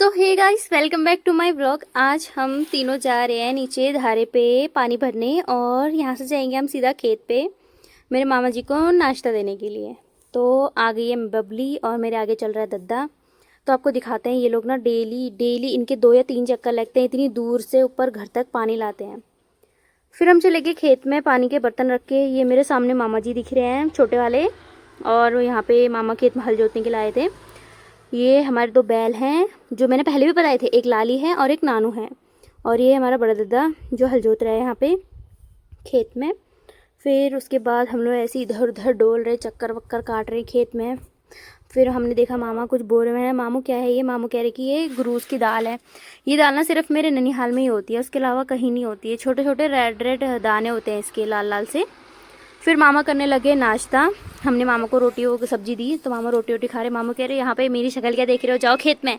So hey guys, welcome back to my blog. आज हम तीनों जा रहे हैं नीचे धारे पे पानी भरने और यहाँ से जाएंगे हम सीधा खेत पे मेरे मामा जी को नाश्ता देने के लिए। तो आ गई है बबली और मेरे आगे चल रहा है दद्दा। तो आपको दिखाते हैं, ये लोग ना डेली इनके 2 या 3 चक्कर लगते हैं, इतनी दूर से ऊपर घर तक पानी लाते हैं। फिर हम चले गए खेत में पानी के बर्तन रख के। ये मेरे सामने मामा जी दिख रहे हैं छोटे वाले, और यहाँ पे मामा खेत में हल जोतने के लिए आए थे। ये हमारे 2 बैल हैं जो मैंने पहले भी बताए थे, एक लाली है और एक नानू है। और ये हमारा बड़ा दादा जो हल जोत रहा है यहाँ पे खेत में। फिर उसके बाद हम लोग ऐसे इधर उधर डोल रहे, चक्कर वक्कर काट रहे खेत में। फिर हमने देखा मामा कुछ बोल रहे हैं। मामू क्या है ये? मामू कह रहे कि ये गुरूस की दाल है। ये दाल ना सिर्फ मेरे ननिहाल में ही होती है, उसके अलावा कहीं नहीं होती है। छोटे छोटे रेड रेड दाने होते हैं इसके, लाल लाल से। फिर मामा करने लगे नाश्ता। हमने मामा को रोटी और सब्जी दी तो मामा रोटी वोटी खा रहे। मामा कह रहे यहाँ पे मेरी शक्ल क्या देख रहे हो, जाओ खेत में,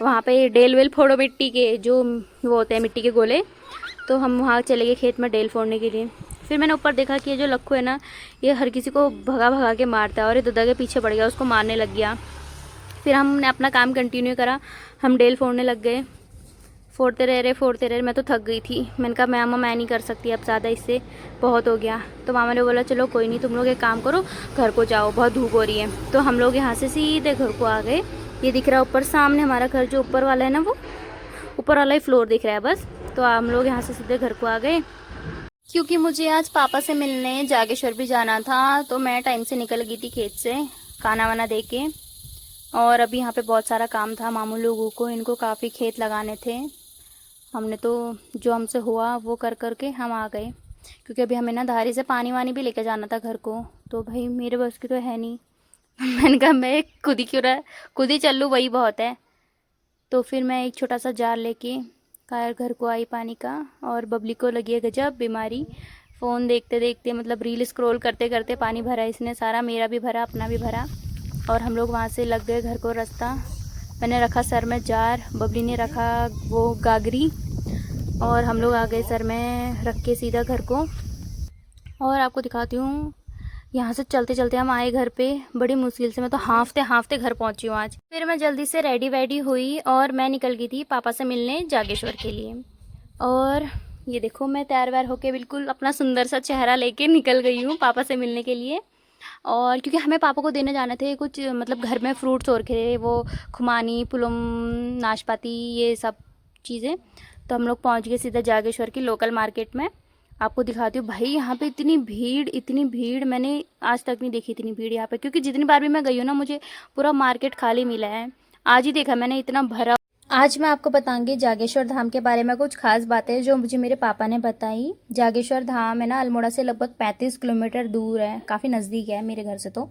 वहाँ पे डेल वेल फोड़ो मिट्टी के, जो वो होते हैं मिट्टी के गोले। तो हम वहाँ चले गए खेत में डेल फोड़ने के लिए। फिर मैंने ऊपर देखा कि ये जो लक्खू है ना, ये हर किसी को भगा भगा के मारता है और ये दादा के पीछे पड़ गया, उसको मारने लग गया। फिर हमने अपना काम कंटिन्यू करा, हम डेल फोड़ने लग गए। फोड़ते रहे, मैं तो थक गई थी। मैंने कहा मामा मैं नहीं कर सकती अब ज़्यादा, इससे बहुत हो गया। तो मामा ने बोला चलो कोई नहीं, तुम लोग एक काम करो, घर को जाओ, बहुत धूप हो रही है। तो हम लोग यहाँ से सीधे घर को आ गए। ये दिख रहा है ऊपर सामने हमारा घर, जो ऊपर वाला है ना, वो ऊपर वाला ही फ्लोर दिख रहा है बस। तो हम लोग यहाँ से सीधे घर को आ गए, क्योंकि मुझे आज पापा से मिलने जागेश्वर भी जाना था। तो मैं टाइम से निकल गई थी खेत से खाना वाना दे के। और अभी यहाँ पे बहुत सारा काम था मामू लोगों को, इनको काफ़ी खेत लगाने थे। हमने तो जो हमसे हुआ वो कर करके हम आ गए, क्योंकि अभी हमें ना धारी से पानी वानी भी लेके जाना था घर को। तो भाई मेरे बस की तो है नहीं। मैंने कहा मैं खुद ही चल लूँ, वही बहुत है। तो फिर मैं एक छोटा सा जार लेके कार घर को आई पानी का। और बबली को लगी है गजब बीमारी, फ़ोन देखते देखते, मतलब रील स्क्रॉल करते करते पानी भरा इसने सारा, मेरा भी भरा, अपना भी भरा। और हम लोग वहाँ से लग गए घर को रास्ता। मैंने रखा सर में जार, बबली ने रखा वो गागरी, और हम लोग आ गए सर में रख के सीधा घर को। और आपको दिखाती हूँ, यहाँ से चलते चलते हम आए घर पे बड़ी मुश्किल से। मैं तो हाँफते हाँफते घर पहुँची हूँ आज। फिर मैं जल्दी से रेडी वेडी हुई और मैं निकल गई थी पापा से मिलने जागेश्वर के लिए। और ये देखो मैं तैयार व्यार होके बिल्कुल अपना सुंदर सा चेहरा लेके निकल गई हूँ पापा से मिलने के लिए। और क्योंकि हमें पापा को देने जाने थे कुछ, मतलब घर में फ्रूट्स और खे वो खुमानी, पुलम, नाशपाती, ये सब चीज़ें। तो हम लोग पहुंच गए सीधा जागेश्वर की लोकल मार्केट में। आपको दिखाती हूँ भाई, यहाँ पे इतनी भीड़ मैंने आज तक नहीं देखी, इतनी भीड़ यहाँ पे। क्योंकि जितनी बार भी मैं गई हूँ ना, मुझे पूरा मार्केट खाली मिला है। आज ही देखा मैंने इतना भरा। आज मैं आपको बताऊंगी जागेश्वर धाम के बारे में कुछ खास बातें जो मुझे मेरे पापा ने बताई। जागेश्वर धाम है ना, अल्मोड़ा से लगभग 35 किलोमीटर दूर है, काफ़ी नज़दीक है मेरे घर से। तो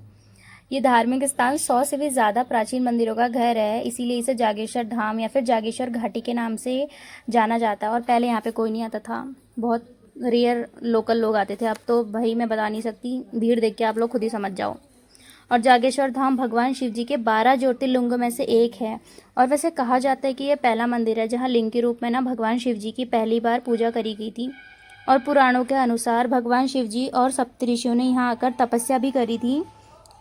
ये धार्मिक स्थान 100 से भी ज़्यादा प्राचीन मंदिरों का घर है, इसीलिए इसे जागेश्वर धाम या फिर जागेश्वर घाटी के नाम से जाना जाता है। और पहले यहाँ पे कोई नहीं आता था, बहुत रेयर लोकल लोग आते थे। अब तो भाई मैं बता नहीं सकती, भीड़ देख के आप लोग खुद ही समझ जाओ। और जागेश्वर धाम भगवान शिव जी के 12 ज्योतिर्लिंगों में से एक है। और वैसे कहा जाता है कि यह पहला मंदिर है जहाँ लिंग के रूप में ना भगवान शिव जी की पहली बार पूजा करी गई थी। और पुराणों के अनुसार भगवान शिव जी और सप्तऋषियों ने यहाँ आकर तपस्या भी करी थी।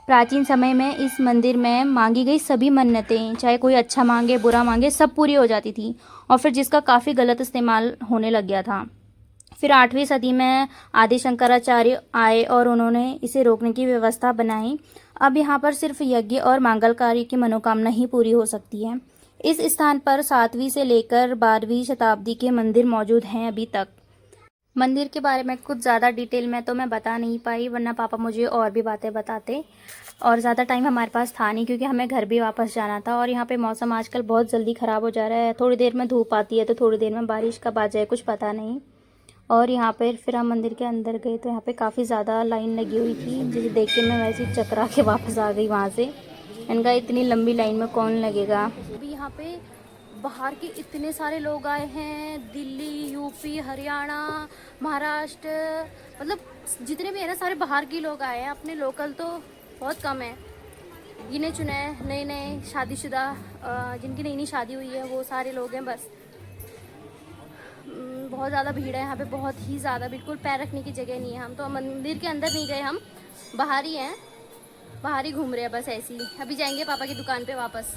प्राचीन समय में इस मंदिर में मांगी गई सभी मन्नतें, चाहे कोई अच्छा मांगे बुरा मांगे, सब पूरी हो जाती थी। और फिर जिसका काफ़ी गलत इस्तेमाल होने लग गया था। फिर 8वीं सदी में आदि शंकराचार्य आए और उन्होंने इसे रोकने की व्यवस्था बनाई। अब यहाँ पर सिर्फ यज्ञ और मंगल कार्य की मनोकामना ही पूरी हो सकती है। इस स्थान पर 7वीं से लेकर 12वीं शताब्दी के मंदिर मौजूद हैं अभी तक। मंदिर के बारे में कुछ ज़्यादा डिटेल में तो मैं बता नहीं पाई, वरना पापा मुझे और भी बातें बताते। और ज़्यादा टाइम हमारे पास था नहीं, क्योंकि हमें घर भी वापस जाना था। और यहाँ पे मौसम आजकल बहुत जल्दी ख़राब हो जा रहा है, थोड़ी देर में धूप आती है तो थोड़ी देर में बारिश कब आ जाए कुछ पता नहीं। और यहाँ पर फिर हम मंदिर के अंदर गए तो यहाँ पे काफ़ी ज़्यादा लाइन लगी हुई थी, जिसे देख के मैं वैसे ही चकरा के वापस आ गई वहाँ से। इनका इतनी लंबी लाइन में कौन लगेगा। अभी यहाँ पे बाहर के इतने सारे लोग आए हैं, दिल्ली, यूपी, हरियाणा, महाराष्ट्र, मतलब जितने भी है ना सारे बाहर के लोग आए हैं। अपने लोकल तो बहुत कम है, गिने चुने नए नए शादीशुदा, जिनकी नई नई शादी हुई है, वो सारे लोग हैं बस। बहुत ज़्यादा भीड़ है यहाँ पे, बहुत ही ज़्यादा, बिल्कुल पैर रखने की जगह नहीं है। हम तो मंदिर के अंदर नहीं गए, हम बाहर ही हैं, बाहर ही घूम रहे हैं बस ऐसे ही। अभी जाएंगे पापा की दुकान पे वापस।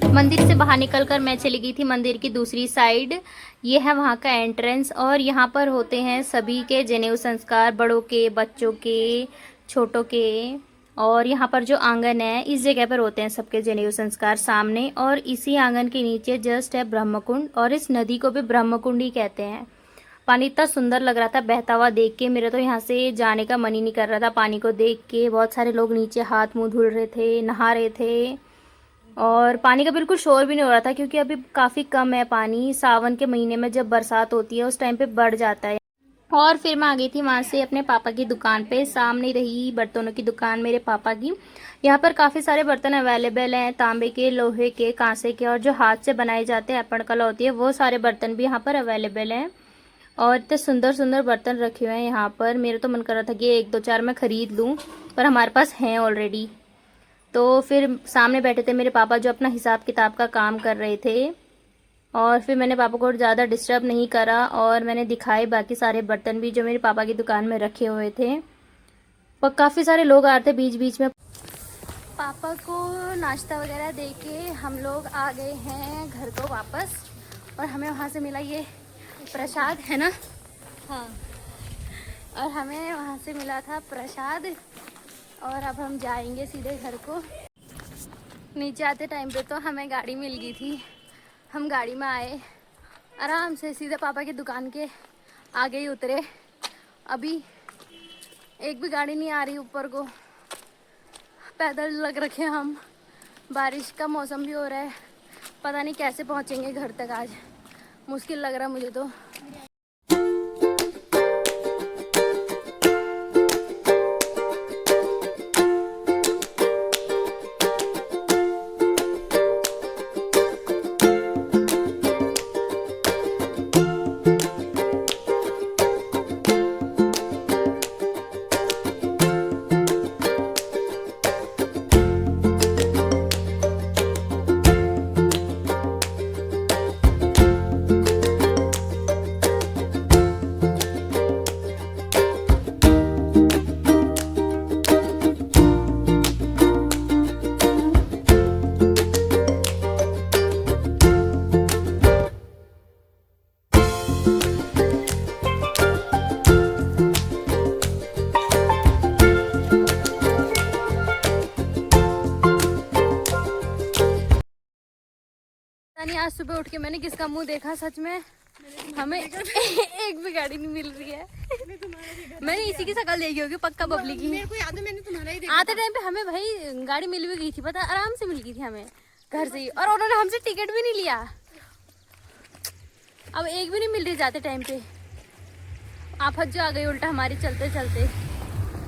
मंदिर से बाहर निकलकर मैं चली गई थी मंदिर की दूसरी साइड। ये है वहाँ का एंट्रेंस और यहाँ पर होते हैं सभी के जनेऊ संस्कार, बड़ों के, बच्चों के, छोटों के। और यहाँ पर जो आंगन है इस जगह पर होते हैं सबके जनेऊ संस्कार सामने। और इसी आंगन के नीचे जस्ट है ब्रह्मकुंड और इस नदी को भी ब्रह्मकुंड ही कहते हैं। पानी इतना सुंदर लग रहा था बहता हुआ देख के, मेरा तो यहाँ से जाने का मन ही नहीं कर रहा था पानी को देख के। बहुत सारे लोग नीचे हाथ मुंह धुल रहे थे, नहा रहे थे और पानी का बिल्कुल शोर भी नहीं हो रहा था क्योंकि अभी काफ़ी कम है पानी। सावन के महीने में जब बरसात होती है उस टाइम पे बढ़ जाता है। और फिर मैं आ गई थी वहाँ से अपने पापा की दुकान पे। सामने रही बर्तनों की दुकान मेरे पापा की। यहाँ पर काफ़ी सारे बर्तन अवेलेबल हैं, तांबे के, लोहे के, कांसे के और जो हाथ से बनाए जाते हैं अपन कला होती है वो सारे बर्तन भी यहाँ पर अवेलेबल हैं। और इतने सुंदर सुंदर बर्तन रखे हुए हैं यहाँ पर। मेरा तो मन कर रहा था कि 1 2 4 मैं ख़रीद लूँ, पर हमारे पास हैं ऑलरेडी। तो फिर सामने बैठे थे मेरे पापा जो अपना हिसाब किताब का काम कर रहे थे। और फिर मैंने पापा को ज़्यादा डिस्टर्ब नहीं करा और मैंने दिखाए बाकी सारे बर्तन भी जो मेरे पापा की दुकान में रखे हुए थे। और काफ़ी सारे लोग आ रहे थे बीच बीच में। पापा को नाश्ता वगैरह दे के हम लोग आ गए हैं घर को वापस। और हमें वहाँ से मिला ये प्रसाद, है ना? हाँ, और हमें वहाँ से मिला था प्रसाद। और अब हम जाएंगे सीधे घर को। नीचे आते टाइम पे तो हमें गाड़ी मिल गई थी। हम गाड़ी में आए आराम से, सीधे पापा की दुकान के आगे ही उतरे। अभी एक भी गाड़ी नहीं आ रही ऊपर को, पैदल लग रखे हम। बारिश का मौसम भी हो रहा है, पता नहीं कैसे पहुँचेंगे घर तक। आज मुश्किल लग रहा मुझे तो। आज सुबह उठ के मैंने किसका मुंह देखा सच में, हमें एक भी गाड़ी नहीं मिल रही है। मैंने इसी की शक्ल देखी होगी पक्का, बबली की। मेरे को याद है मैंने तुम्हारा ही देखा। आते टाइम पे हमें भाई गाड़ी मिल भी गई थी, पता, आराम से मिल गई थी हमें घर से ही। और उन्होंने हमसे टिकट भी नहीं लिया। अब एक भी नहीं मिल रही जाते टाइम पे। आफत जो आ गई उल्टा हमारी चलते चलते।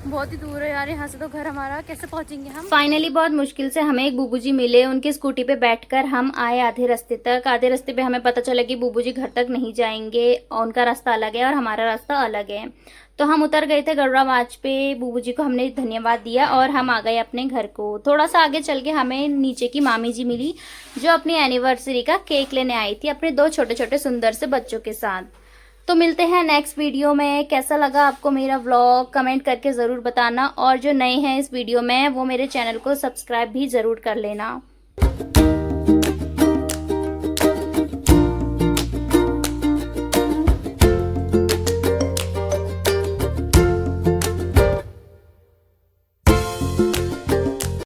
बहुत ही दूर है यार यहाँ से तो घर हमारा, कैसे पहुंचेंगे हम? फाइनली बहुत मुश्किल से हमें एक बूबू जी मिले। उनकी स्कूटी पे बैठकर हम आए आधे रास्ते तक। आधे रास्ते पे हमें पता चला कि बूबू जी घर तक नहीं जाएंगे, उनका रास्ता अलग है और हमारा रास्ता अलग है। तो हम उतर गए थे गरुड़ा मार्च पे। बूबू जी को हमने धन्यवाद दिया और हम आ गए अपने घर को। थोड़ा सा आगे चल के हमें नीचे की मामी जी मिली जो अपनी एनिवर्सरी का केक लेने आई थी अपने 2 छोटे छोटे सुंदर से बच्चों के साथ। तो मिलते हैं नेक्स्ट वीडियो में। कैसा लगा आपको मेरा व्लॉग कमेंट करके ज़रूर बताना। और जो नए हैं इस वीडियो में वो मेरे चैनल को सब्सक्राइब भी ज़रूर कर लेना।